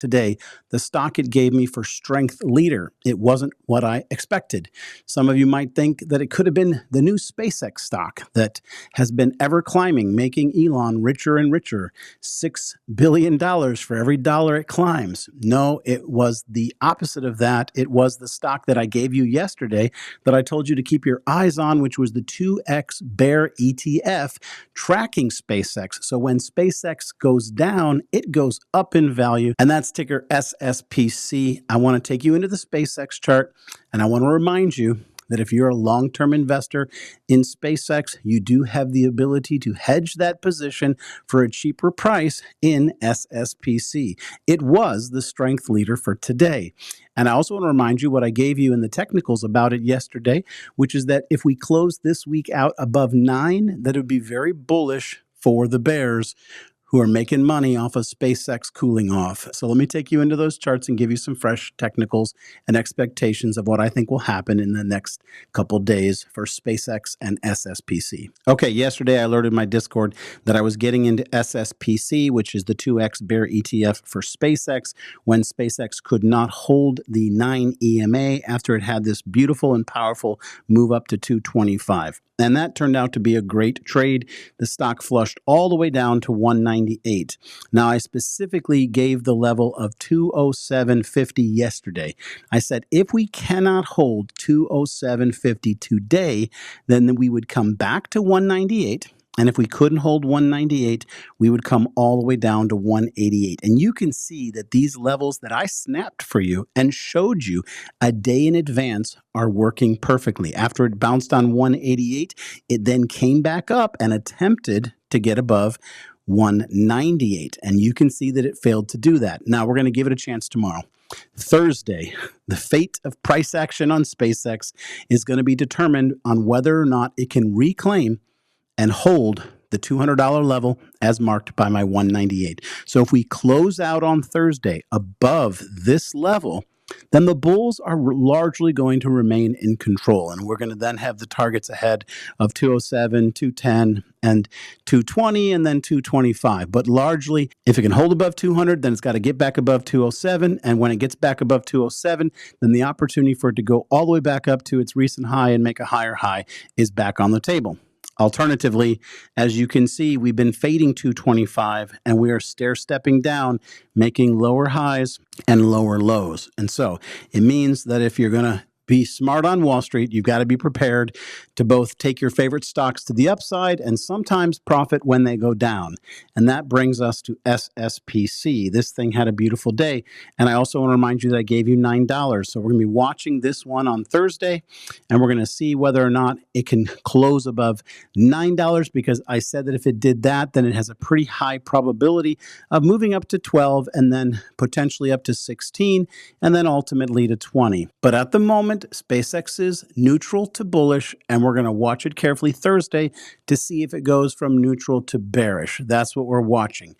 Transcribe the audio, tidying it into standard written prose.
today, the stock it gave me for strength leader. It wasn't what I expected. Some of you might think that it could have been the new SpaceX stock that has been ever climbing, making Elon richer and richer. $6 billion for every dollar it climbs. No, it was the opposite of that. It was the stock that I gave you yesterday that I told you to keep your eyes on, which was the 2X Bear ETF tracking SpaceX. So when SpaceX goes down, it goes up in value, and that's ticker SSPC. I want to take you into the SpaceX chart, and I want to remind you that if you're a long-term investor in SpaceX, you do have the ability to hedge that position for a cheaper price in SSPC. It was the strength leader for today. And I also want to remind you what I gave you in the technicals about it yesterday, which is that if we close this week out above 9, that it would be very bullish for the bears who are making money off of SpaceX cooling off. So let me take you into those charts and give you some fresh technicals and expectations of what I think will happen in the next couple days for SpaceX and SSPC. Okay, yesterday I alerted my Discord that I was getting into SSPC, which is the 2X Bear ETF for SpaceX, when SpaceX could not hold the 9 EMA after it had this beautiful and powerful move up to 225. And that turned out to be a great trade. The stock flushed all the way down to 198. Now, I specifically gave the level of 207.50 yesterday. I said, if we cannot hold 207.50 today, then we would come back to 198. And if we couldn't hold 198, we would come all the way down to 188. And you can see that these levels that I snapped for you and showed you a day in advance are working perfectly. After it bounced on 188, it then came back up and attempted to get above 198. And you can see that it failed to do that. Now we're going to give it a chance tomorrow. Thursday, the fate of price action on SpaceX is going to be determined on whether or not it can reclaim and hold the $200 level as marked by my 198. So if we close out on Thursday above this level, then the bulls are largely going to remain in control. And we're going to then have the targets ahead of 207, 210, and 220, and then 225. But largely, if it can hold above 200, then it's got to get back above 207. And when it gets back above 207, then the opportunity for it to go all the way back up to its recent high and make a higher high is back on the table. Alternatively, as you can see, we've been fading 225 and we are stair-stepping down, making lower highs and lower lows. And so it means that if you're going to be smart on Wall Street, you've got to be prepared to both take your favorite stocks to the upside and sometimes profit when they go down. And that brings us to SSPC. This thing had a beautiful day. And I also want to remind you that I gave you $9. So we're going to be watching this one on Thursday, and we're going to see whether or not it can close above $9, because I said that if it did that, then it has a pretty high probability of moving up to 12 and then potentially up to 16 and then ultimately to 20. But at the moment, SpaceX is neutral to bullish, and we're going to watch it carefully Thursday to see if it goes from neutral to bearish. That's what we're watching.